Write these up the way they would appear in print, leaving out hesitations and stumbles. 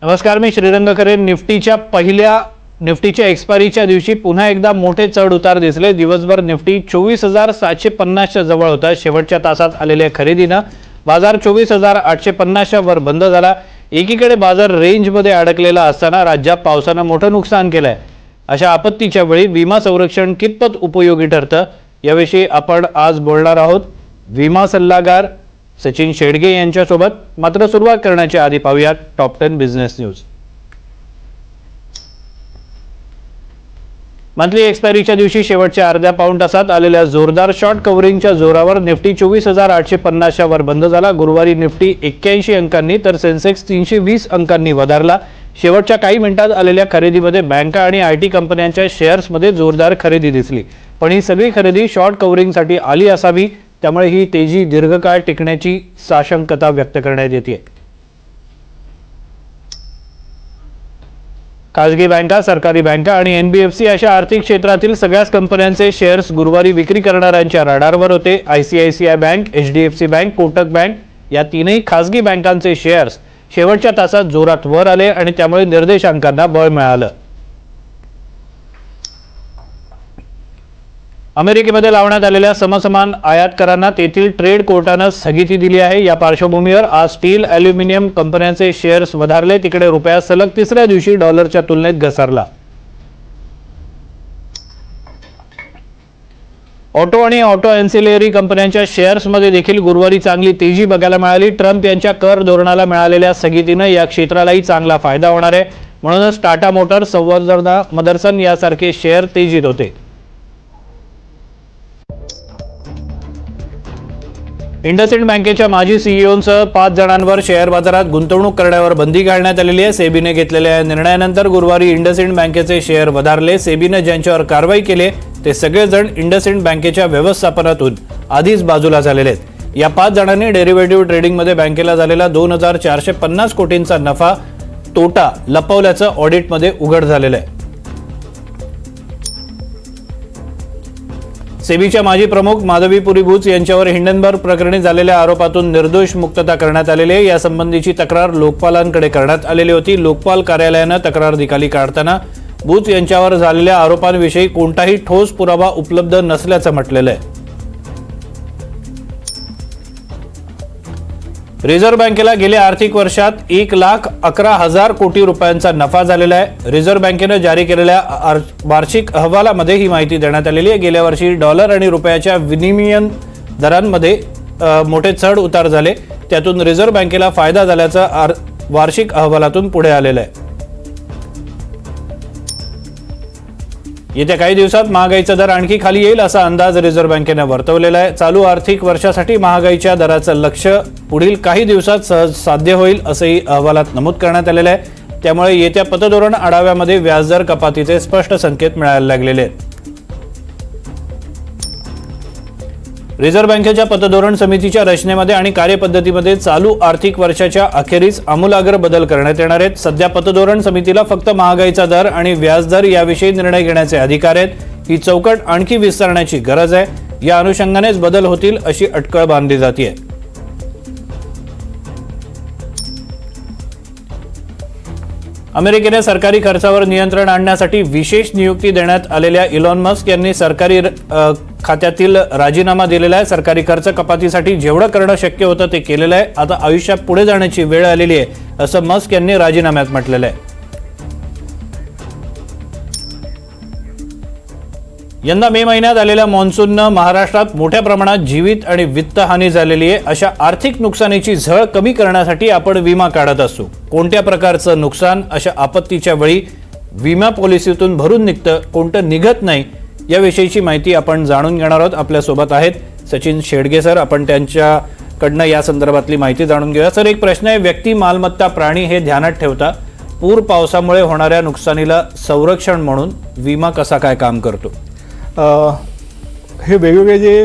नमस्कार, मी श्रीरंग खरे. निफ्टीच्या एक्सपायरीच्या दिवशी पुन्हा एकदा मोठे चढ उतार दिसले. दिवसभर निफ्टी 24,750 च्या जवळ होता. शेवटच्या तासात आलेल्या खरेदीनं बाजार 24,850 च्या वर बंद झाला. एकीकडे बाजार रेंजमध्ये अडकलेला असताना राज्यात पावसानं मोठं नुकसान केलंय. अशा आपत्तीच्या वेळी विमा संरक्षण कितपत उपयोगी ठरतं याविषयी आपण आज बोलणार आहोत विमा सल्लागार सचिन शेडगे यांच्यासोबत. मात्र सुरुवात करण्याच्या आधी पाहूयात टॉप 10 बिझनेस न्यूज. मंथली एक्सपायरीच्या दिवशी शेवटच्या अर्ध्या पाऊण तासात आलेल्या जोरदार शॉर्ट कव्हरिंगच्या जोरावर निफ्टी 24,850 च्या वर बंद झाला. गुरुवारी निफ्टी 81 अंकांनी तर सेन्सेक्स 320 अंकांनी वधारला. शेवटच्या काही मिनिटात आलेल्या खरेदीमध्ये बँका आणि आयटी कंपन्यांच्या शेअर्समध्ये जोरदार खरेदी दिसली. पण ही सगळी खरेदी शॉर्ट कव्हरिंगसाठी आली असावी, त्यामुळे ही तेजी दीर्घकाळ टिकण्याची साशंकता व्यक्त करण्यात येते. खासगी बँका, सरकारी बँका आणि एनबीएफसी अशा आर्थिक क्षेत्रातील सगळ्याच कंपन्यांचे शेअर्स गुरुवारी विक्री करणाऱ्यांच्या रडारवर होते. ICICI bank, HDFC bank, Kotak bank या तीनही खासगी बँकांचे शेअर्स शेवटच्या तासात जोरात वर आले आणि त्यामुळे निर्देशांकांना बळ मिळालं. अमेरिकेमध्ये लावण्यात आलेल्या समसमान आयात करांना तेथील ट्रेड कोर्टानं स्थगिती दिली आहे. या पार्श्वभूमीवर आज स्टील, ॲल्युमिनियम कंपन्यांचे शेअर्स वधारले. तिकडे रुपया सलग तिसऱ्या दिवशी डॉलरच्या तुलनेत घसरला. ऑटो आणि ऑटो एन्सिलरी कंपन्यांच्या शेअर्समध्ये देखील गुरुवारी चांगली तेजी बघायला मिळाली. ट्रम्प यांच्या कर धोरणाला मिळालेल्या स्थगितीनं या क्षेत्रालाही चांगला फायदा होणार आहे. म्हणूनच टाटा मोटर्स, संवर्धना मदरसन यासारखे शेअर तेजीत होते. इंडसइंड बँकेच्या माजी सीईओंसह 5 जणांवर शेअर बाजारात गुंतवणूक करण्यावर बंदी घालण्यात आलेली आहे. सेबीने घेतलेल्या या निर्णयानंतर गुरुवारी इंडसइंड बँकेचे शेअर वधारले. सेबीने ज्यांच्यावर कारवाई केली ते सगळेजण इंडसइंड बँकेच्या व्यवस्थापनातून आधीच बाजूला झालेले आहेत. या 5 जणांनी डेरिव्हेटिव्ह ट्रेडिंगमध्ये बँकेला झालेला 2,450 कोटींचा नफा तोटा लपवल्याचं ऑडिटमध्ये उघड झालेलं आहे. सेबीच्या माजी प्रमुख माधवीपुरी बुच यांच्यावर हिंडनबर्ग प्रकरणी झालेल्या आरोपातून निर्दोष मुक्तता करण्यात आलेली आहे. यासंबंधीची तक्रार लोकपालांकडे करण्यात आलेली होती. लोकपाल कार्यालयानं तक्रार निकाली काढताना बुच यांच्यावर झालेल्या आरोपांविषयी कोणताही ठोस पुरावा उपलब्ध नसल्याचं म्हटलेलं आहे. रिझर्व्ह बँकेला गेल्या आर्थिक वर्षात 1,11,000 कोटी रुपयांचा नफा झालेला आहे. रिझर्व्ह बँकेनं जारी केलेल्या वार्षिक अहवालामध्ये ही माहिती देण्यात आलेली आहे. गेल्या वर्षी डॉलर आणि रुपयाच्या विनिमय दरांमध्ये मोठे चढ उतार झाले. त्यातून रिझर्व्ह बँकेला फायदा झाल्याचं वार्षिक अहवालातून पुढे आलेलं आहे. येत्या काही दिवसात महागाईचा दर आणखी खाली येईल असा अंदाज रिझर्व्ह बँकेने वर्तवलेला आहे. चालू आर्थिक वर्षासाठी महागाईच्या दराचं लक्ष्य पुढील काही दिवसात सहज साध्य होईल असंही अहवालात नमूद करण्यात आलेलं आहे. त्यामुळे येत्या पतधोरण आढाव्यामध्ये व्याजदर कपातीचे स्पष्ट संकेत मिळायला लागलेले आहेत. रिझर्व्ह बँकेच्या पतधोरण समितीच्या रचनेमध्ये आणि कार्यपद्धतीमध्ये चालू आर्थिक वर्षाच्या अखेरीस आमूलाग्र बदल करण्यात येणार आहेत. सध्या पतधोरण समितीला फक्त महागाईचा दर आणि व्याजदर याविषयी निर्णय घेण्याचे अधिकार आहेत. ही चौकट आणखी विस्तारण्याची गरज आहे. या अनुषंगानेच बदल होतील अशी अटकळ बांधली जाते. अमेरिकेने सरकारी खर्चावर नियंत्रण आणण्यासाठी विशेष नियुक्ती देण्यात आलेल्या इलॉन मस्क यांनी सरकारी खात्यातील राजीनामा दिलेला आहे. सरकारी खर्च कपातीसाठी जेवढं करणं शक्य होतं ते केलेलं आहे. आता आयुष्यात पुढे जाण्याची वेळ आलेली आहे असं मस्क यांनी राजीनाम्यात म्हटलेलं आहे. यंदा मे महिन्यात आलेल्या मान्सूननं महाराष्ट्रात मोठ्या प्रमाणात जीवित आणि वित्तहानी झालेली आहे. अशा आर्थिक नुकसानीची झळ कमी करण्यासाठी आपण विमा काढत असतो. कोणत्या प्रकारचं नुकसान अशा आपत्तीच्या वेळी विमा पॉलिसीतून भरून निघतं, कोणतं निघत नाही याविषयीची माहिती आपण जाणून घेणार आहोत. आपल्यासोबत आहेत सचिन शेडगे सर. आपण त्यांच्याकडनं या संदर्भातली माहिती जाणून घेऊया. सर, एक प्रश्न आहे. व्यक्ती, मालमत्ता, प्राणी हे ध्यानात ठेवता पूर पावसामुळे होणाऱ्या नुकसानीला संरक्षण म्हणून विमा कसा काय काम करतो? हे वेगवेगळे जे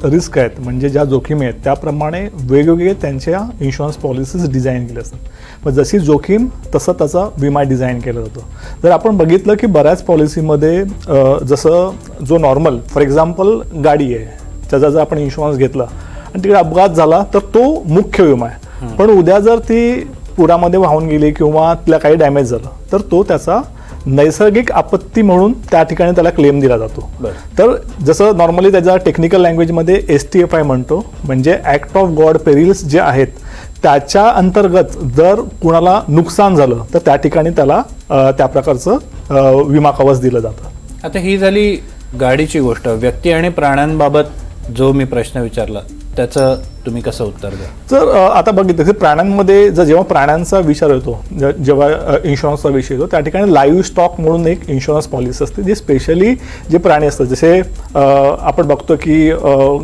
रिस्क आहेत, म्हणजे ज्या जोखीम आहेत त्याप्रमाणे वेगवेगळे त्यांच्या इन्शुरन्स पॉलिसीज डिझाईन केले असतात. पण जशी जोखीम तसं त्याचा विमा डिझाईन केला जातो. जर आपण बघितलं की बऱ्याच पॉलिसीमध्ये जसं जो नॉर्मल, फॉर एक्झाम्पल गाडी आहे, त्याचा जर आपण इन्शुरन्स घेतला आणि तिकडे अपघात झाला तर तो मुख्य विमा आहे. पण उद्या जर ती पुरामध्ये वाहून गेली किंवा तिला काही डॅमेज झालं तर तो त्याचा नैसर्गिक आपत्ती म्हणून त्या ठिकाणी त्याला क्लेम दिला जातो. तर जसं नॉर्मली त्याचा टेक्निकल लँग्वेजमध्ये STFI म्हणतो, म्हणजे ॲक्ट ऑफ गॉड पेरिल्स जे आहेत त्याच्या अंतर्गत जर कुणाला नुकसान झालं तर त्या ठिकाणी त्याला त्या प्रकारचं विमा कवच दिलं जातं. आता ही झाली गाडीची गोष्ट. व्यक्ती आणि प्राण्यांबाबत जो मी प्रश्न विचारला त्याचं तुम्ही कसं उत्तर द्या? तर आता बघितलं की प्राण्यांमध्ये जेव्हा प्राण्यांचा विचार येतो, जेव्हा इन्शुरन्सचा विषय येतो त्या ठिकाणी लाईव्ह स्टॉक म्हणून एक इन्शुरन्स पॉलिसी असते, जे स्पेशली जे प्राणी असतात, जसे आपण बघतो की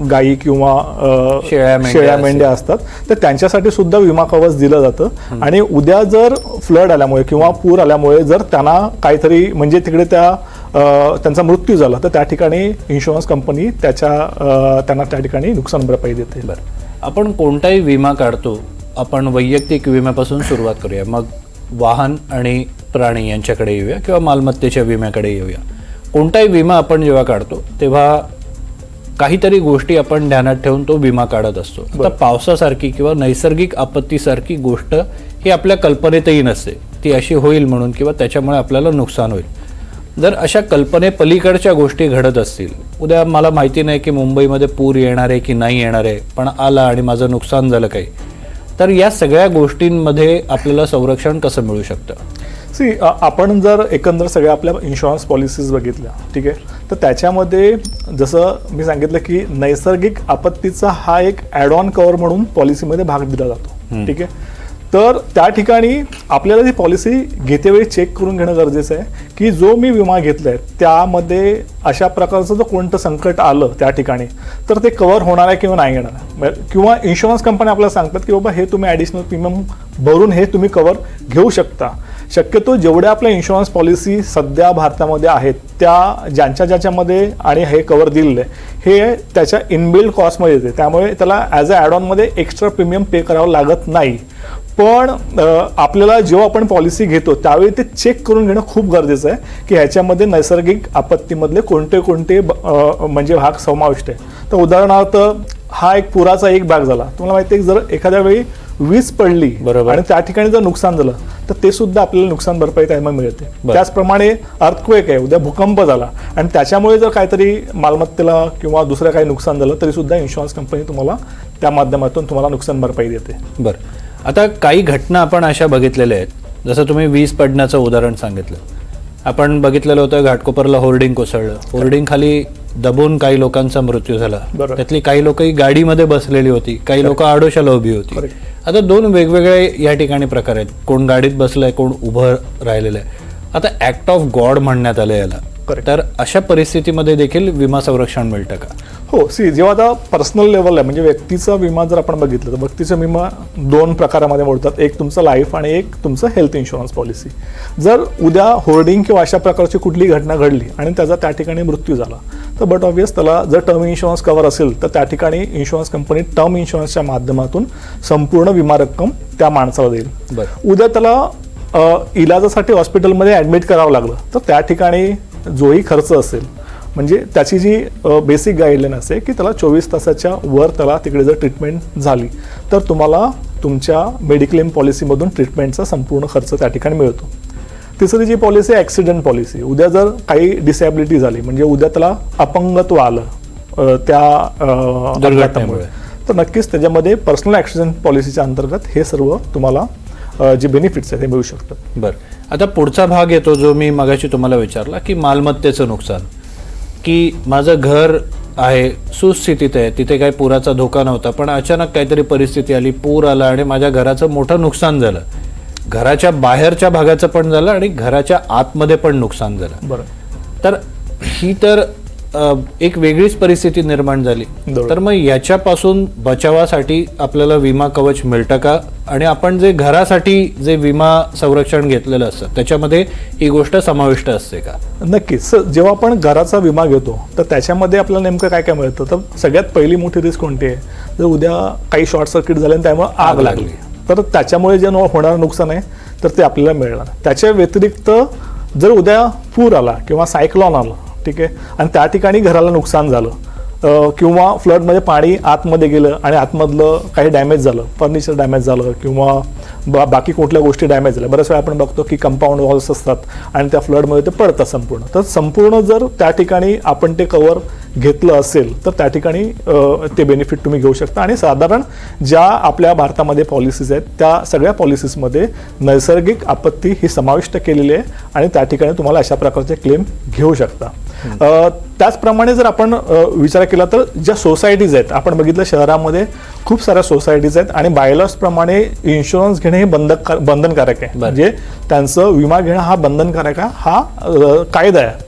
गायी किंवा शेळ्या मेंढ्या असतात, तर त्यांच्यासाठी सुद्धा विमा कवच दिलं जातं. आणि उद्या जर फ्लड आल्यामुळे किंवा पूर आल्यामुळे जर त्यांना काहीतरी म्हणजे तिकडे त्यांचा मृत्यू झाला तर त्या ठिकाणी इन्शुरन्स कंपनी त्यांना त्या ठिकाणी नुकसान भरपाई देते. बरं, आपण कोणताही विमा काढतो, आपण वैयक्तिक विम्यापासून सुरुवात करूया, मग वाहन आणि प्राणी यांच्याकडे येऊया किंवा मालमत्तेच्या विम्याकडे येऊया. कोणताही विमा आपण जेव्हा काढतो तेव्हा काहीतरी गोष्टी आपण ध्यानात ठेवून तो विमा काढत असतो. आता पावसासारखी किंवा नैसर्गिक आपत्तीसारखी गोष्ट ही आपल्या कल्पनेतही नसते, ती अशी होईल म्हणून किंवा त्याच्यामुळे आपल्याला नुकसान होईल. जर अशा कल्पनेपलीकडच्या गोष्टी घडत असतील, उद्या मला माहिती नाही की मुंबईमध्ये पूर येणार आहे की नाही येणार आहे, पण आला आणि माझं नुकसान झालं काही, तर या सगळ्या गोष्टींमध्ये आपल्याला संरक्षण कसं मिळू शकतं? आपण जर एकंदर सगळ्या आपल्या इन्शुरन्स पॉलिसीज बघितल्या, ठीक आहे, तर त्याच्यामध्ये जसं मी सांगितलं की नैसर्गिक आपत्तीचा हा एक ॲड ऑन कव्हर म्हणून पॉलिसीमध्ये भाग दिला जातो. ठीक आहे, तर त्या ठिकाणी आपल्याला ती पॉलिसी घेतेवेळी चेक करून घेणं गरजेचं आहे की जो मी विमा घेतलाय त्यामध्ये अशा प्रकारचं जर कोणतं संकट आलं त्या ठिकाणी तर ते कव्हर होणार आहे किंवा नाही येणार आहे, किंवा इन्शुरन्स कंपनी आपल्याला सांगतात की बाबा हे तुम्ही ॲडिशनल प्रीमियम भरून हे तुम्ही कव्हर घेऊ शकता. शक्यतो जेवढ्या आपल्या इन्शुरन्स पॉलिसी सध्या भारतामध्ये आहेत त्या ज्याच्यामध्ये आणि हे कव्हर दिलेलं आहे हे त्याच्या इनबिल्ड कॉस्टमध्ये येते, त्यामुळे त्याला ॲज अ ॲड ऑनमध्ये एक्स्ट्रा प्रीमियम पे करावं लागत नाही. पण आपल्याला जेव्हा आपण पॉलिसी घेतो त्यावेळी ते चेक करून घेणं खूप गरजेचं आहे की ह्याच्यामध्ये नैसर्गिक आपत्तीमधले कोणते म्हणजे भाग समाविष्ट आहे. तर उदाहरणार्थ हा एक पुराचा एक भाग झाला, तुम्हाला माहिती आहे जर एखाद्या वेळी वीज पडली आणि त्या ठिकाणी जर नुकसान झालं तर ते सुद्धा आपल्याला नुकसान भरपाई त्यामध्ये मिळते. त्याचप्रमाणे अर्थक्वेक आहे, उद्या भूकंप झाला आणि त्याच्यामुळे जर काहीतरी मालमत्तेला किंवा दुसरं काही नुकसान झालं तरी सुद्धा इन्शुरन्स कंपनी तुम्हाला त्या माध्यमातून तुम्हाला नुकसान भरपाई देते. बरं, आता काही घटना आपण अशा बघितलेल्या आहेत, जसं तुम्ही वीज पडण्याचं उदाहरण सांगितलं. आपण बघितलेलं होतं घाटकोपरला होर्डिंग कोसळलं, होर्डिंग खाली दबून काही लोकांचा मृत्यू झाला, त्यातली काही लोक गाडीमध्ये बसलेली होती, काही लोक आडोशाला उभी होती. आता दोन वेगवेगळे या ठिकाणी प्रकार आहेत, कोण गाडीत बसलाय कोण उभं राहिलेलं आहे. आता ॲक्ट ऑफ गॉड म्हणण्यात आलं याला, तर अशा परिस्थितीमध्ये देखील विमा संरक्षण मिळतं का? हो, जेव्हा आता पर्सनल लेवल आहे म्हणजे व्यक्तीचा विमा जर आपण बघितलं तर व्यक्तीचा विमा दोन प्रकारामध्ये मोडतात, एक तुमचं लाईफ आणि एक तुमचं हेल्थ इन्शुरन्स पॉलिसी. जर उद्या होर्डिंग किंवा अशा प्रकारची कुठली घटना घडली आणि त्याचा त्या ठिकाणी मृत्यू झाला तर बट ऑब्वियस त्याला जर टर्म इन्शुरन्स कव्हर असेल तर त्या ठिकाणी इन्शुरन्स कंपनी टर्म इन्शुरन्सच्या माध्यमातून संपूर्ण विमा रक्कम त्या माणसाला देईल. उद्या त्याला इलाजासाठी हॉस्पिटलमध्ये ॲडमिट करावं लागलं तर त्या ठिकाणी जोही खर्च असेल म्हणजे त्याची जी बेसिक गाईडलाईन असते की त्याला 24 तासाच्या वर त्याला तिकडे जर ट्रीटमेंट झाली तर तुम्हाला तुमच्या मेडिक्लेम पॉलिसीमधून ट्रीटमेंटचा संपूर्ण खर्च त्या ठिकाणी मिळतो. तिसरी जी पॉलिसी आहे ॲक्सिडेंट पॉलिसी, उद्या जर काही डिसॅबिलिटी झाली म्हणजे उद्या त्याला अपंगत्व आलं त्या दुर्घटनेमुळे तर नक्कीच त्याच्यामध्ये पर्सनल ॲक्सिडेंट पॉलिसीच्या अंतर्गत हे सर्व तुम्हाला जे बेनिफिट्स आहेत ते मिळू शकतात. बरं, आता पुढचा भाग येतो जो मी मगाशी तुम्हाला विचारला की मालमत्तेचं नुकसान, की माझं घर आहे सुस्थितीत आहे, तिथे काही पुराचा धोका नव्हता पण अचानक काहीतरी परिस्थिती आली, पूर आला आणि माझ्या घराचं मोठं नुकसान झालं, घराच्या बाहेरच्या भागाचं पण झालं आणि घराच्या आतमध्ये पण नुकसान झालं. बरं, तर ही तर एक वेगळीच परिस्थिती निर्माण झाली. तर मग याच्यापासून बचावासाठी आपल्याला विमा कवच मिळतं का? आणि आपण जे घरासाठी जे विमा संरक्षण घेतलेलं असतं त्याच्यामध्ये ही गोष्ट समाविष्ट असते का? नक्कीच. जेव्हा आपण घराचा विमा घेतो तर त्याच्यामध्ये आपल्याला नेमकं काय काय मिळतं, तर सगळ्यात पहिली मोठी रिस्क कोणती आहे, जर उद्या काही शॉर्ट सर्किट झाले आणि त्यामुळे आग लागली तर त्याच्यामुळे जे होणारं नुकसान आहे तर ते आपल्याला मिळणार. त्याच्या व्यतिरिक्त जर उद्या पूर आला किंवा सायक्लॉन आला, ठीक आहे, आणि त्या ठिकाणी घराला नुकसान झालं किंवा फ्लडमध्ये पाणी आतमध्ये गेलं आणि आतमधलं काही डॅमेज झालं, फर्निचर डॅमेज झालं किंवा बाकी कुठल्या गोष्टी डॅमेज झाल्या. बऱ्याच वेळा आपण बघतो की कंपाऊंड वॉल्स असतात आणि त्या फ्लडमध्ये ते पडतात संपूर्ण. तर संपूर्ण जर त्या ठिकाणी आपण ते कवर घेतलं असेल तर त्या ठिकाणी ते बेनिफिट तुम्ही घेऊ शकता. आणि साधारण ज्या आपल्या भारतामध्ये पॉलिसीज आहेत त्या सगळ्या पॉलिसीजमध्ये नैसर्गिक आपत्ती ही समाविष्ट केलेली आहे आणि त्या ठिकाणी तुम्हाला अशा प्रकारचे क्लेम घेऊ शकता. त्याचप्रमाणे जर आपण विचार केला तर ज्या सोसायटीज आहेत, आपण बघितलं शहरामध्ये खूप साऱ्या सोसायटीज आहेत आणि बायलॉज प्रमाणे इन्शुरन्स घेणे हे बंधनकारक आहे. म्हणजे त्यांचं विमा घेणं हा बंधनकारक हा कायदा आहे.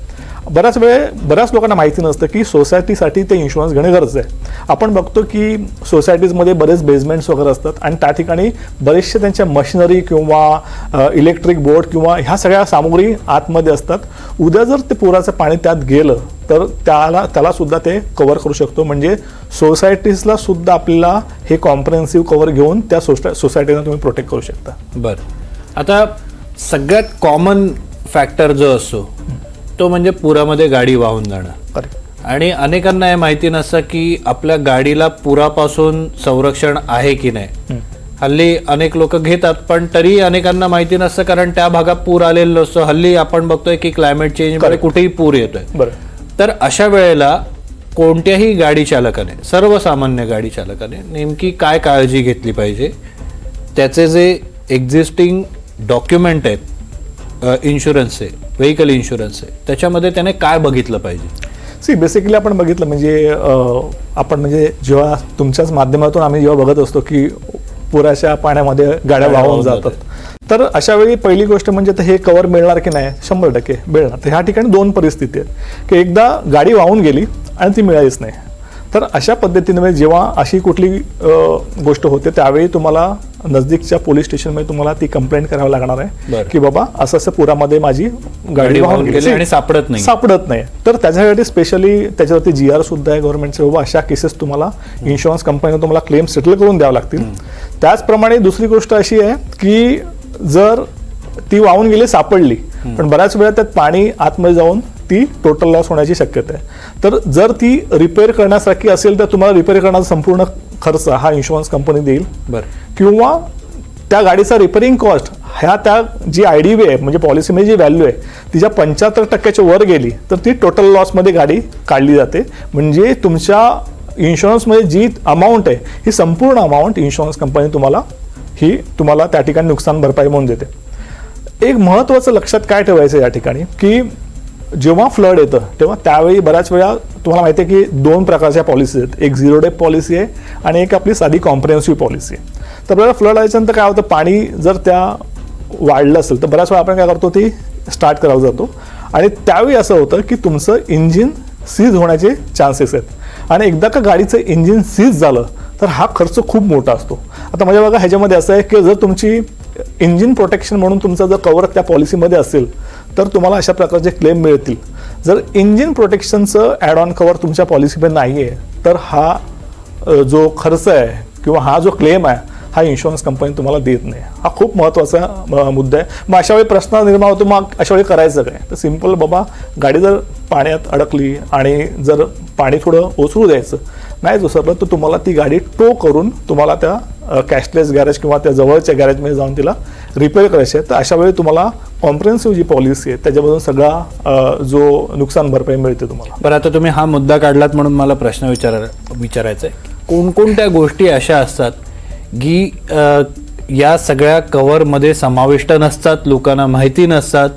बऱ्याच लोकांना माहिती नसतं की सोसायटीसाठी ते इन्शुरन्स घेणे गरजेचं आहे. आपण बघतो की सोसायटीजमध्ये बरेच बेसमेंट्स वगैरे असतात आणि त्या ठिकाणी बरेचसे त्यांच्या मशिनरी किंवा इलेक्ट्रिक बोर्ड किंवा ह्या सगळ्या सामुग्री आतमध्ये असतात. उद्या जर ते पुराचं पाणी त्यात गेलं तर त्याला सुद्धा ते कव्हर करू शकतो. म्हणजे सोसायटीजला सुद्धा आपल्याला हे कॉम्प्रिहेन्सिव्ह कव्हर घेऊन त्या सोसायटीला तुम्ही प्रोटेक्ट करू शकता. बरं, आता सगळ्यात कॉमन फॅक्टर जो असतो तो म्हणजे पुरामध्ये गाडी वाहून जाणं. आणि अनेकांना हे माहिती नसतं की आपल्या गाडीला पुरापासून संरक्षण आहे की नाही. हल्ली अनेक लोक घेतात पण तरी अनेकांना माहिती नसतं कारण त्या भागात पूर आलेलं नसतं. हल्ली आपण बघतोय की क्लायमेट चेंजमुळे कुठेही पूर येतोय. तर अशा वेळेला कोणत्याही गाडी चालकाने, सर्वसामान्य गाडी चालकाने नेमकी काय काळजी घेतली पाहिजे, त्याचे जे एक्झिस्टिंग डॉक्युमेंट आहेत इन्शुरन्सचे, व्हेकल इन्शुरन्सचे, त्याच्यामध्ये त्याने काय बघितलं पाहिजे? बेसिकली आपण बघितलं म्हणजे आपण म्हणजे जेव्हा तुमच्याच माध्यमातून आम्ही जेव्हा बघत असतो की पुराच्या पाण्यामध्ये गाड्या वाहून जातात, तर अशा वेळी पहिली गोष्ट म्हणजे हे कव्हर मिळणार की नाही, 100% मिळणार. तर ह्या ठिकाणी दोन परिस्थिती आहेत की एकदा गाडी वाहून गेली आणि ती मिळालीच नाही. तर अशा पद्धतीने जेव्हा अशी कुठली गोष्ट होते त्यावेळी तुम्हाला नजदीकच्या पोलीस स्टेशनमध्ये तुम्हाला ती कंप्लेंट करावी लागणार आहे की बाबा असं असं पुरामध्ये माझी गाडी वाहून गेली आणि सापडत नाही. तर त्याच्यासाठी स्पेशली त्याच्यावरती GR सुद्धा आहे गव्हर्नमेंटचे. बाबा अशा केसेस तुम्हाला इन्शुरन्स कंपनीने तुम्हाला क्लेम सेटल करून द्यावं लागतील. त्याचप्रमाणे दुसरी गोष्ट अशी आहे की जर ती वाहून गेली, सापडली, पण बऱ्याच वेळा त्यात पाणी आतमध्ये जाऊन ती टोटल लॉस होण्याची शक्यता आहे. तर जर ती रिपेअर करण्यासारखी असेल तर तुम्हाला रिपेअर करण्याचा संपूर्ण खर्च हा इन्शुरन्स कंपनी देईल. किंवा त्या गाडीचा रिपेअरिंग कॉस्ट ह्या त्या जी IDV आहे म्हणजे पॉलिसीमध्ये जी व्हॅल्यू आहे तिच्या 75% वर गेली तर ती टोटल लॉसमध्ये गाडी काढली जाते. म्हणजे तुमच्या इन्शुरन्समध्ये जी अमाऊंट आहे ही संपूर्ण अमाऊंट इन्शुरन्स कंपनी तुम्हाला त्या ठिकाणी नुकसान भरपाई म्हणून देते. एक महत्त्वाचं लक्षात काय ठेवायचं या ठिकाणी की जेव्हा फ्लड येतं तेव्हा त्यावेळी बऱ्याच वेळा तुम्हाला माहिती आहे की दोन प्रकारच्या पॉलिसी आहेत. एक 0 डे पॉलिसी आहे आणि एक आपली साधी कॉम्प्रिहेन्सिव्ह पॉलिसी आहे. तर बऱ्याच फ्लड आल्याच्यानंतर काय होतं, पाणी जर त्या वाढलं असेल तर बऱ्याच वेळा आपण काय करतो, ती स्टार्ट करावं जातो आणि त्यावेळी असं होतं की तुमचं इंजिन सीज होण्याचे चान्सेस आहेत. आणि एकदा का गाडीचं इंजिन सीज झालं तर हा खर्च खूप मोठा असतो. आता माझ्या बघा ह्याच्यामध्ये असं आहे की जर तुमची इंजिन प्रोटेक्शन म्हणून तुमचा जर कव्हर त्या पॉलिसीमध्ये असेल तर तुम्हाला अशा प्रकारचे क्लेम मिळतील. जर इंजिन प्रोटेक्शनचं ॲड ऑन कव्हर तुमच्या पॉलिसीमध्ये नाही आहे तर हा जो खर्च आहे किंवा हा जो क्लेम आहे हा इन्शुरन्स कंपनी तुम्हाला देत नाही. हा खूप महत्त्वाचा मुद्दा आहे. मग अशा वेळी प्रश्न निर्माण होतो, मग अशा वेळी करायचं काय? तर सिम्पल बाबा, गाडी जर पाण्यात अडकली आणि जर पाणी थोडं ओसरू द्यायचं, नाही ओसरलं तर तुम्हाला ती गाडी टो करून तुम्हाला त्या कॅशलेस गॅरेज किंवा त्या जवळच्या गॅरेजमध्ये जाऊन तिला रिपेअर करायची आहे. तर अशा वेळी तुम्हाला कॉम्प्रिहेन्सिव्ह जी पॉलिसी आहे त्याच्यामधून सगळा जो नुकसान भरपाई मिळते तुम्हाला. बरं, आता तुम्ही हा मुद्दा काढलात म्हणून मला प्रश्न विचारायचा आहे, कोणकोणत्या गोष्टी अशा असतात की या सगळ्या कव्हरमध्ये समाविष्ट नसतात, लोकांना माहिती नसतात,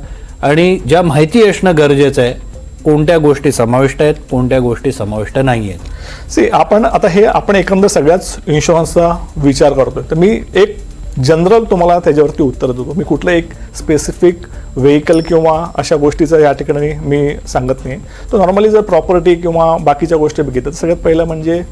आणि ज्या माहिती असणं गरजेचं आहे, कोणत्या गोष्टी समाविष्ट आहेत, कोणत्या गोष्टी समाविष्ट नाही आहेत? आपण एकंदर सगळ्याच इन्शुरन्सचा विचार करतोय. तर मी एक जनरल तुम्हाला त्याच्यावरती उत्तर देतो. मी कुठलं एक स्पेसिफिक व्हेकल किंवा अशा गोष्टीचं या ठिकाणी मी सांगत नाही. तर नॉर्मली जर प्रॉपर्टी किंवा बाकीच्या गोष्टी बघितल्या तर सगळ्यात पहिलं म्हणजे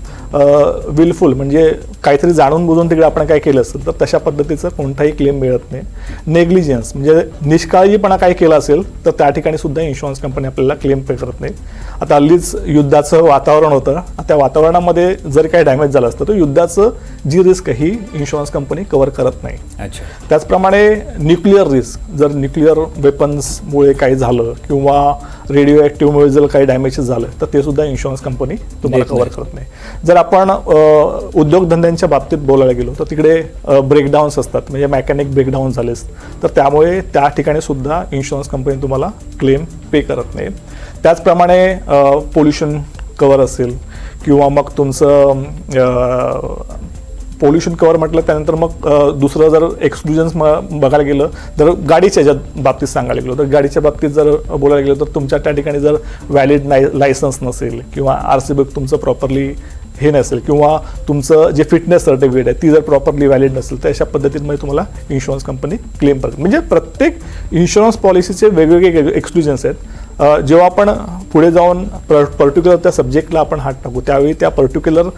विलफुल, म्हणजे काहीतरी जाणून बुजून तिकडे आपण काय केलं असेल तर तशा पद्धतीचं कोणताही क्लेम मिळत नाही. नेग्लिजन्स म्हणजे निष्काळजीपणा काय केला असेल तर त्या ठिकाणी सुद्धा इन्शुरन्स कंपनी आपल्याला क्लेम पे करत नाही. आता हल्लीच युद्धाचं वातावरण होतं, त्या वातावरणामध्ये जर काही डॅमेज झालं असतं तर युद्धाचं जी रिस्क ही इन्शुरन्स कंपनी कव्हर करत नाही. अच्छा. त्याचप्रमाणे न्यूक्लिअर रिस्क, जर न्यूक्लिअर वेपन्समुळे काही झालं किंवा रेडिओ ॲक्टिव्हमुळे जर काही डॅमेज झालं तर ते सुद्धा इन्शुरन्स कंपनी तुम्हाला कव्हर करत नाही. जर आपण उद्योगधंद्यांच्या बाबतीत बोलायला गेलो तर तिकडे ब्रेकडाऊन्स असतात, म्हणजे मेकॅनिक ब्रेकडाऊन झालेस तर त्यामुळे त्या ठिकाणी सुद्धा इन्शुरन्स कंपनी तुम्हाला क्लेम पे करत नाही. त्याचप्रमाणे पोल्युशन कव्हर असेल किंवा मग तुमचं पोल्युशन कव्हर म्हटलं त्यानंतर मग दुसरं जर एक्सक्लुजन्स बघायला गेलं तर गाडीच्या ज्या बाबतीत सांगायला गेलो तर गाडीच्या बाबतीत जर बोलायला गेलो तर तुमच्या त्या ठिकाणी जर व्हॅलिड लायसन्स नसेल किंवा RC बुक तुमचं प्रॉपरली हे नसेल किंवा तुमचं जे फिटनेस सर्टिफिकेट आहे ती जर प्रॉपरली व्हॅलिड नसेल तर अशा पद्धतीमध्ये तुम्हाला इन्शुरन्स कंपनी क्लेम करते. म्हणजे प्रत्येक इन्शुरन्स पॉलिसीचे वेगवेगळे एक्सक्लुजन्स आहेत. जेव्हा आपण पुढे जाऊन पर्टिक्युलर त्या सब्जेक्टला आपण हात टाकू त्यावेळी त्या पर्टिक्युलर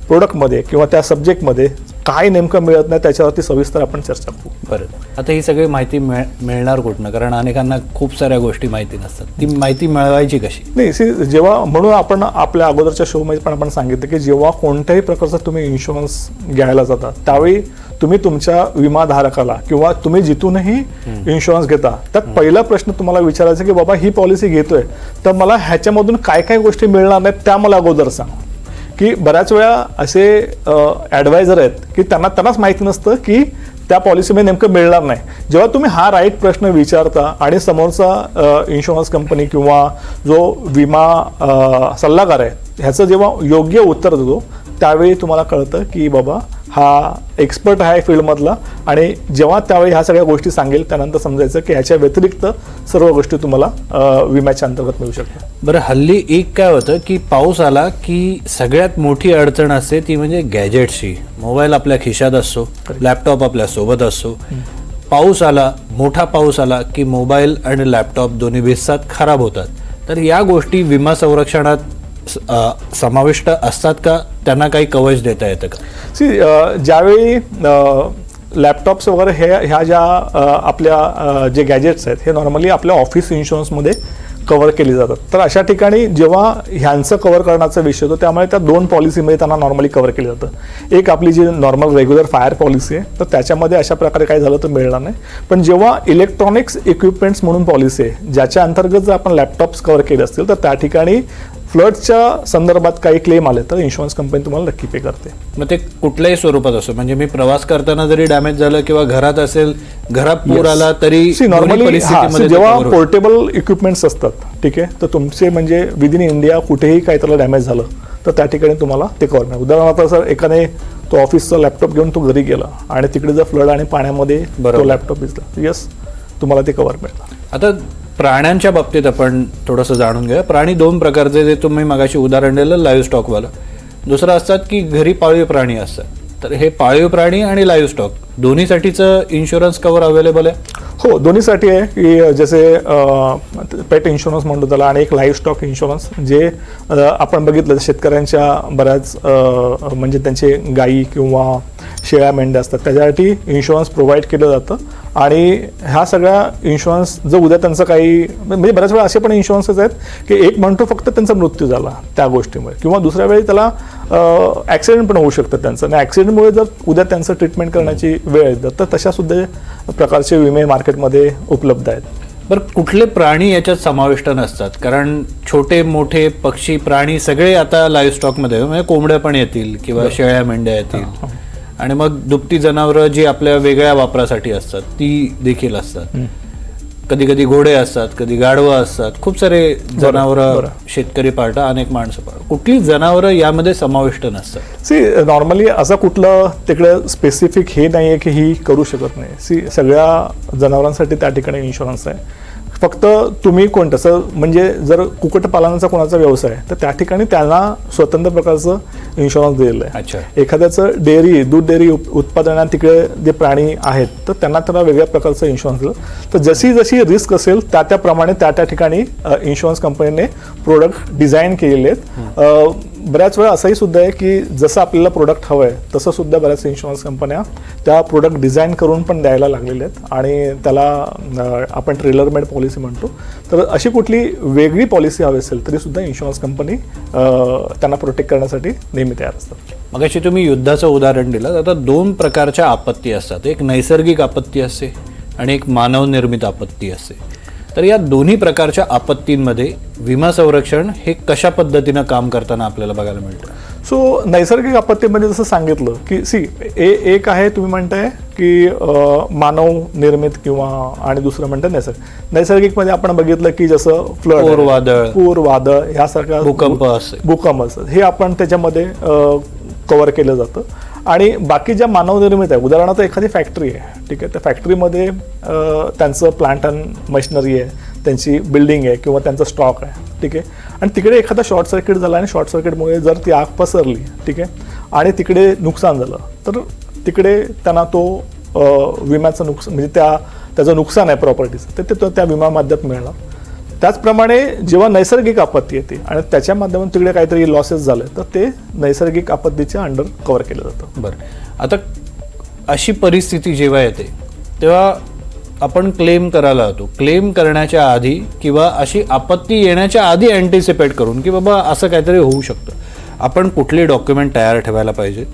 प्रोडक्टमध्ये किंवा त्या सब्जेक्टमध्ये काय नेमकं मिळत नाही त्याच्यावरती सविस्तर आपण चर्चा करू. बरं, आता ही सगळी माहिती मिळणार कुठनं? कारण अनेकांना खूप साऱ्या गोष्टी माहिती नसतात. ती माहिती मिळवायची कशी? नाही, जेव्हा म्हणून आपण आपल्या अगोदरच्या शोमध्ये पण आपण सांगितलं की जेव्हा कोणत्याही प्रकारचा तुम्ही इन्शुरन्स घ्यायला जाता त्यावेळी तुम्ही तुमच्या विमाधारकाला किंवा तुम्ही जिथूनही इन्शुरन्स घेता त्यात पहिला प्रश्न तुम्हाला विचारायचा की बाबा ही पॉलिसी घेतोय तर मला ह्याच्यामधून काय काय गोष्टी मिळणार नाहीत त्या मला अगोदर सांग. की बऱ्याच वेळा असे ॲडवायझर आहेत की त्यांनाच माहिती नसतं की त्या पॉलिसीमध्ये नेमकं मिळणार नाही. जेव्हा तुम्ही हा राईट प्रश्न विचारता आणि समोरचा इन्शुरन्स कंपनी किंवा जो विमा सल्लागार आहे ह्याचं जेव्हा योग्य उत्तर देतो त्यावेळी तुम्हाला कळतं की बाबा हा एक्सपर्ट आहे फील्डमधला आणि जेव्हा त्यावेळी ह्या सगळ्या गोष्टी सांगेल त्यानंतर समजायचं की ह्याच्या व्यतिरिक्त सर्व गोष्टी तुम्हाला विम्याच्या अंतर्गत मिळू शकतात. बरं, हल्ली एक काय होतं की पाऊस आला की सगळ्यात मोठी अडचण असते ती म्हणजे गॅजेट्सची. मोबाईल आपल्या खिशात असतो, लॅपटॉप आपल्या सोबत असतो. पाऊस आला, मोठा पाऊस आला की मोबाईल आणि लॅपटॉप दोन्ही भिजतात, खराब होतात. तर या गोष्टी विमा संरक्षणात समाविष्ट असतात का? त्यांना काही कवच देता येतं का? ज्यावेळी लॅपटॉप्स वगैरे ह्या ज्या आपल्या जे गॅजेट्स आहेत हे नॉर्मली आपल्या ऑफिस इन्शुरन्समध्ये कव्हर केली जातात. तर अशा ठिकाणी जेव्हा ह्यांचं कव्हर करण्याचा विषय होतो त्यामुळे त्या 2 पॉलिसीमध्ये त्यांना नॉर्मली कव्हर केलं जातं. एक आपली जी नॉर्मल रेग्युलर फायर पॉलिसी आहे तर त्याच्यामध्ये अशा प्रकारे काही झालं तर मिळणार नाही. पण जेव्हा इलेक्ट्रॉनिक्स इक्विपमेंट्स म्हणून पॉलिसी आहे ज्याच्या अंतर्गत जर आपण लॅपटॉप्स कव्हर केले असतील तर त्या ठिकाणी फ्लडच्या संदर्भात काही क्लेम आले तर इन्शुरन्स कंपनी तुम्हाला नक्की पे करते. मग ते कुठल्याही स्वरूपात असो, म्हणजे मी प्रवास करताना जरी डॅमेज झालं किंवा घरात असेल, घरात पूर आला तरी नॉर्मली जेव्हा पोर्टेबल इक्विपमेंट्स असतात ठीक आहे तर तुमचे म्हणजे विदिन इंडिया कुठेही काही त्याला डॅमेज झालं तर त्या ठिकाणी तुम्हाला ते कव्हर नाही. उदाहरणार्थ सर एकाने तो ऑफिसचा लॅपटॉप घेऊन तो घरी गेला आणि तिकडे जर फ्लड आणि पाण्यामध्ये तो लॅपटॉप भिजला, येस तुम्हाला ते कव्हर मिळतं. आता प्राण्यांच्या बाबतीत आपण थोडंसं जाणून घ्या. प्राणी 2 प्रकारचे, जे तुम्ही मगाशी उदाहरण दिलं लाईव्ह स्टॉकवालं. दुसरं असतात की घरी पाळीव प्राणी असतात. तर हे पाळीव प्राणी आणि लाईव्ह स्टॉक दोन्हीसाठीचं इन्शुरन्स कव्हर अवेलेबल आहे? हो, दोन्हीसाठी आहे. की जसे पेट इन्शुरन्स म्हणतो त्याला आणि एक लाईव्ह स्टॉक इन्शुरन्स जे आपण बघितलं शेतकऱ्यांच्या बऱ्याच म्हणजे त्यांचे गायी किंवा शेळ्या मेंढ्या असतात त्याच्यासाठी इन्शुरन्स प्रोव्हाइड केलं जातं. आणि ह्या सगळ्या इन्शुरन्स जर उद्या त्यांचं काही म्हणजे बऱ्याच वेळा असे पण इन्शुरन्सेस आहेत की एक म्हणतो फक्त त्यांचा मृत्यू झाला त्या गोष्टीमुळे किंवा दुसऱ्या वेळी त्याला ॲक्सिडेंट पण होऊ शकतं त्यांचं आणि ॲक्सिडेंटमुळे जर उद्या त्यांचं ट्रीटमेंट करण्याची वेळ येते तर तशा सुद्धा प्रकारचे विमे मार्केटमध्ये उपलब्ध आहेत. बरं, कुठले प्राणी याच्यात समाविष्ट नसतात? कारण छोटे मोठे पक्षी प्राणी सगळे आता लाईव्ह स्टॉकमध्ये, म्हणजे कोंबड्या पण येतील किंवा शेळ्या मेंढ्या येतील आणि मग दुभती जनावरं जी आपल्या वेगळ्या वापरासाठी असतात ती देखील असतात. कधी कधी घोडे असतात, कधी गाढवं असतात, खूप सारे जनावरं शेतकरी पाळतात, अनेक माणसं पाळतात. कुठली जनावरं यामध्ये समाविष्ट नसतात? नॉर्मली असं कुठलं तिकडे स्पेसिफिक हे नाही आहे की ही करू शकत नाही. सगळ्या जनावरांसाठी त्या ठिकाणी इन्शुरन्स आहे. फक्त तुम्ही कोणतं म्हणजे जर कुक्कुटपालनाचा कोणाचा व्यवसाय आहे तर त्या ठिकाणी त्यांना स्वतंत्र प्रकारचं इन्शुरन्स दिलेलं आहे. अच्छा. एखाद्याचं दूध डेअरी उत्पादनात तिकडे जे प्राणी आहेत तर त्यांना वेगळ्या प्रकारचं इन्शुरन्स दिलं. तर जशी जशी रिस्क असेल त्याप्रमाणे त्या ठिकाणी इन्शुरन्स कंपनीने प्रोडक्ट डिझाईन केलेले आहेत. बऱ्याच वेळा असंही सुद्धा आहे की जसं आपल्याला प्रोडक्ट हवं आहे तसं सुद्धा बऱ्याच इन्शुरन्स कंपन्या त्या प्रोडक्ट डिझाईन करून पण द्यायला लागलेल्या आहेत आणि त्याला आपण ट्रेलर मेड पॉलिसी म्हणतो. तर अशी कुठली वेगळी पॉलिसी हवी असेल तरी सुद्धा इन्शुरन्स कंपनी त्यांना प्रोटेक्ट करण्यासाठी नेहमी तयार असतात. मगाशी तुम्ही युद्धाचं उदाहरण दिलं. आता 2 प्रकारच्या आपत्ती असतात. एक नैसर्गिक आपत्ती असते आणि एक मानवनिर्मित आपत्ती असते. तर या दोन्ही प्रकारच्या आपत्तींमध्ये विमा संरक्षण हे कशा पद्धतीनं काम करताना आपल्याला बघायला मिळतं? सो नैसर्गिक आपत्तीमध्ये जसं सांगितलं की एक आहे तुम्ही म्हणताय की मानव निर्मित किंवा आणि दुसरं म्हणताय नैसर्गिकमध्ये आपण बघितलं की जसं फ्लड, पूर, वादळ ह्यासारख्या भूकंप असतात हे आपण त्याच्यामध्ये कव्हर केलं जातं. आणि बाकी ज्या मानवनिर्मित आहे, उदाहरणार्थ एखादी फॅक्टरी आहे, ठीक आहे, त्या फॅक्टरीमध्ये त्यांचं प्लांट अँड मशिनरी आहे, त्यांची बिल्डिंग आहे किंवा त्यांचा स्टॉक आहे, ठीक आहे, आणि तिकडे एखादा शॉर्ट सर्किट झाला आणि शॉर्ट सर्किटमुळे जर ती आग पसरली, ठीक आहे, आणि तिकडे नुकसान झालं तर तिकडे त्यांना तो विम्याचं नुकसान म्हणजे त्याचं नुकसान आहे प्रॉपर्टीचं ते त्या विमा माध्यमात मिळणार. त्याचप्रमाणे जेव्हा नैसर्गिक आपत्ती येते आणि त्याच्या माध्यमातून तिकडे काहीतरी लॉसेस झाले तर ते नैसर्गिक आपत्तीच्या अंडर कव्हर केलं जातं. बरं, आता अशी परिस्थिती जेव्हा येते तेव्हा आपण क्लेम करायला होतो. क्लेम करण्याच्या आधी किंवा अशी आपत्ती येण्याच्या आधी अँटिसिपेट करून की बाबा असं काहीतरी होऊ शकतं, आपण कुठले डॉक्युमेंट तयार ठेवायला पाहिजेत,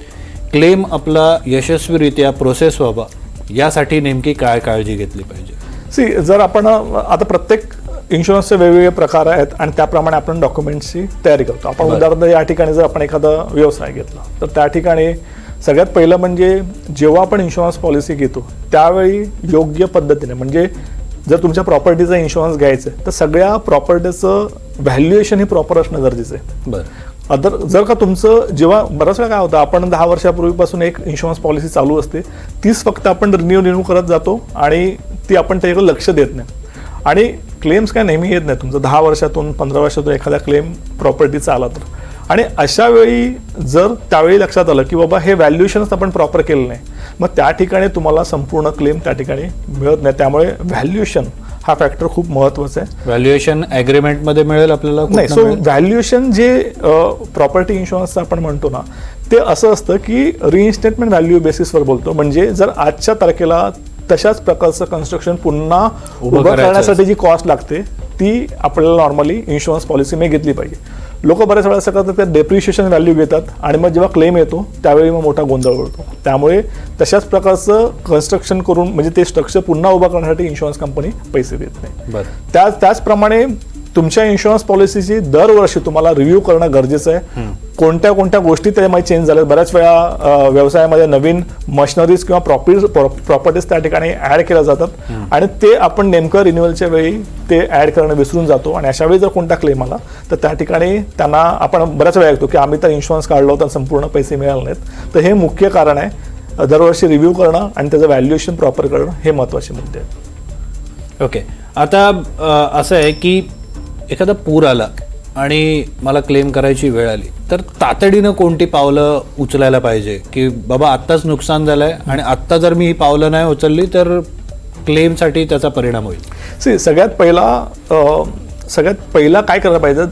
क्लेम आपला यशस्वीरित्या प्रोसेस व्हावा यासाठी नेमकी काय काळजी घेतली पाहिजे? जर आपण आता प्रत्येक इन्शुरन्सचे वेगवेगळे प्रकार आहेत आणि त्याप्रमाणे आपण डॉक्युमेंट्सची तयारी करतो. आपण उदाहरणार्थ या ठिकाणी जर आपण एखादा व्यवसाय घेतला तर त्या ठिकाणी सगळ्यात पहिलं म्हणजे जेव्हा आपण इन्शुरन्स पॉलिसी घेतो त्यावेळी योग्य पद्धतीने म्हणजे जर तुमच्या प्रॉपर्टीचा इन्शुरन्स घ्यायचं आहे तर सगळ्या प्रॉपर्टीचं व्हॅल्युएशन हे प्रॉपर असणं गरजेचं आहे. बरं, जर का तुमचं जेव्हा बऱ्याच वेळा काय होतं, आपण 10 वर्षापूर्वीपासून एक इन्शुरन्स पॉलिसी चालू असते, तीच फक्त आपण रिन्यू करत जातो आणि ती आपण त्याच्याकडे लक्ष देत नाही आणि क्लेम्स काय नेहमी येत नाही. तुमचं 10 वर्षातून 15 वर्षातून एखादा क्लेम प्रॉपर्टीचा आला तर, आणि अशा वेळी जर त्यावेळी लक्षात आलं की बाबा हे व्हॅल्युएशनच आपण प्रॉपर केलं नाही, मग त्या ठिकाणी तुम्हाला संपूर्ण क्लेम त्या ठिकाणी मिळत नाही. त्यामुळे व्हॅल्युएशन हा फॅक्टर खूप महत्त्वाचा आहे. व्हॅल्युएशन ॲग्रीमेंटमध्ये मिळेल आपल्याला? नाही, सो व्हॅल्युएशन जे प्रॉपर्टी इन्शुरन्सचं आपण म्हणतो ना ते असं असतं की रिइन्स्टेटमेंट व्हॅल्यू बेसिसवर बोलतो. म्हणजे जर आजच्या तारखेला तशाच प्रकारचं कन्स्ट्रक्शन पुन्हा उभं करण्यासाठी जी कॉस्ट लागते ती आपल्याला नॉर्मली इन्शुरन्स पॉलिसीमध्ये घेतली पाहिजे. लोक बऱ्याच वेळा असं करतात की डेप्रिशिएशन व्हॅल्यू घेतात आणि मग जेव्हा क्लेम येतो त्यावेळी मग मोठा गोंधळ उडतो. त्यामुळे तशाच प्रकारचं कन्स्ट्रक्शन करून म्हणजे ते स्ट्रक्चर पुन्हा उभं करण्यासाठी इन्शुरन्स कंपनी पैसे देत नाही. त्याचप्रमाणे तुमच्या इन्शुरन्स पॉलिसीची दरवर्षी तुम्हाला रिव्ह्यू करणं गरजेचं आहे. कोणत्या कोणत्या गोष्टी त्याच्यामध्ये चेंज झाल्या, बऱ्याच वेळा व्यवसायामध्ये नवीन मशिनरीज किंवा प्रॉपर्टीज त्या ठिकाणी ऍड केल्या जातात आणि ते आपण नेमकं रिन्युअलच्या वेळी ते ऍड करणं विसरून जातो आणि अशा वेळी जर कोणता क्लेम आला तर त्या ठिकाणी त्यांना आपण बऱ्याच वेळा ऐकतो की आम्ही तर इन्शुरन्स काढलो तर संपूर्ण पैसे मिळाले नाहीत. तर हे मुख्य कारण आहे. दरवर्षी रिव्ह्यू करणं आणि त्याचं व्हॅल्युएशन प्रॉपर करणं हे महत्त्वाचे मुद्दे आहेत. ओके, आता असं आहे की एखादा पूर आला आणि मला क्लेम करायची वेळ आली तर तातडीनं कोणती पावलं उचलायला पाहिजे की बाबा आत्ताच नुकसान झालंय आणि आत्ता जर मी ही पावलं नाही उचलली तर क्लेमसाठी त्याचा परिणाम होईल? सगळ्यात पहिला काय करायला पाहिजे,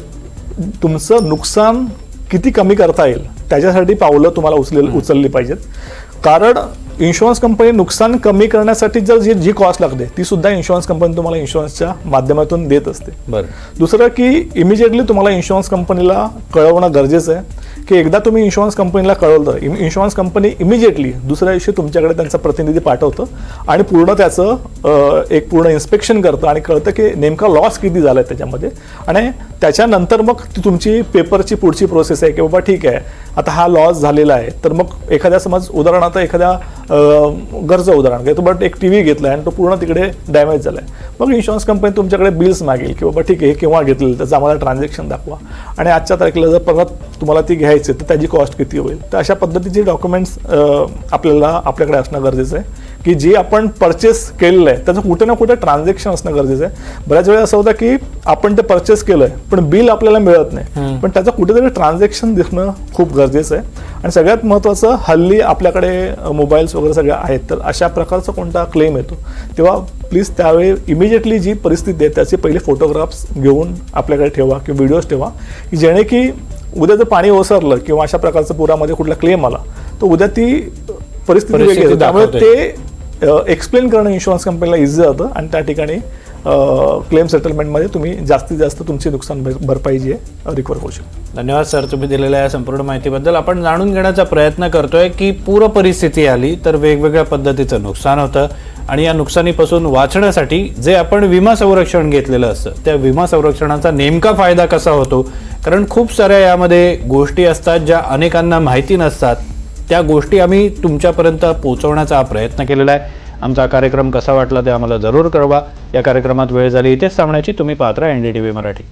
तुमचं नुकसान किती कमी करता येईल त्याच्यासाठी पावलं तुम्हाला उचलली पाहिजेत. कारण इन्शुरन्स कंपनी नुकसान कमी करण्यासाठी जर जी कॉस्ट लागते ती सुद्धा इन्शुरन्स कंपनी तुम्हाला इन्शुरन्सच्या माध्यमातून देत असते. बरं, दुसरं की इमिजिएटली तुम्हाला इन्शुरन्स कंपनीला कळवणं गरजेचं आहे की एकदा तुम्ही इन्शुरन्स कंपनीला कळवलं तर इन्शुरन्स कंपनी इमिजिएटली दुसऱ्या दिवशी तुमच्याकडे त्यांचा प्रतिनिधी पाठवतं आणि पूर्ण त्याचं एक पूर्ण इन्स्पेक्शन करतं आणि कळतं की नेमका लॉस किती झाला आहे त्याच्यामध्ये. आणि त्याच्यानंतर मग ती तुमची पेपरची पुढची प्रोसेस आहे की बाबा ठीक आहे आता हा लॉस झालेला आहे तर मग एखाद्या समज उदाहरणार्थ एखाद्या घरचं उदाहरण घेतो, बट एक टी व्ही घेतला आणि तो पूर्ण तिकडे डॅमेज झाला आहे, मग इन्शुरन्स कंपनी तुमच्याकडे बिल्स मागेल की बाबा ठीक आहे हे केव्हा घेतलेलं त्याचं आम्हाला ट्रान्झॅक्शन दाखवा आणि आजच्या तारखेला जर परत तुम्हाला ती घ्यायची तर त्याची कॉस्ट किती होईल. तर अशा पद्धतीचे डॉक्युमेंट्स आपल्याकडे असणं गरजेचं आहे की जे आपण परचेस केलेलं आहे त्याचं कुठे ना कुठे ट्रान्झॅक्शन असणं गरजेचं आहे. बऱ्याच वेळा असं होतं की आपण ते परचेस केलंय पण बिल आपल्याला मिळत नाही, पण त्याचं कुठेतरी ट्रान्झॅक्शन दिसणं खूप गरजेचं आहे. आणि सगळ्यात महत्त्वाचं, हल्ली आपल्याकडे मोबाईल्स वगैरे सगळ्या आहेत, तर अशा प्रकारचा कोणता क्लेम येतो तेव्हा प्लीज त्यावेळी इमिजिएटली जी परिस्थिती आहे त्याचे पहिले फोटोग्राफ्स घेऊन आपल्याकडे ठेवा किंवा व्हिडिओज ठेवा की जेणे की उद्या जर पाणी ओसरलं किंवा अशा प्रकारचा पुरामध्ये कुठला क्लेम आला तर उद्या ती परिस्थिती वेगळी आहे. त्यामुळे ते एक्सप्लेन करणं इन्शुरन्स कंपनीला इझी जातं आणि त्या ठिकाणी क्लेम सेटलमेंटमध्ये तुम्ही जास्तीत जास्त तुमची नुकसान भरपाई जी आहे रिकवर होऊ शकतो. धन्यवाद सर, तुम्ही दिलेल्या या संपूर्ण माहितीबद्दल. आपण जाणून घेण्याचा प्रयत्न करतोय की पूर परिस्थिती आली तर वेगवेगळ्या पद्धतीचं नुकसान होतं आणि या नुकसानीपासून वाचण्यासाठी जे आपण विमा संरक्षण घेतलेलं असतं त्या विमा संरक्षणाचा नेमका फायदा कसा होतो, कारण खूप साऱ्या यामध्ये गोष्टी असतात ज्या अनेकांना माहिती नसतात. त्या गोष्टी आम्ही तुमच्यापर्यंत पोहोचवण्याचा प्रयत्न केलेला आहे. आमचा कार्यक्रम कसा वाटला ते आम्हाला जरूर कळवा. या कार्यक्रमात वेळ झाली इथेच थांबण्याची. तुम्ही पाहत राहा NDTV मराठी.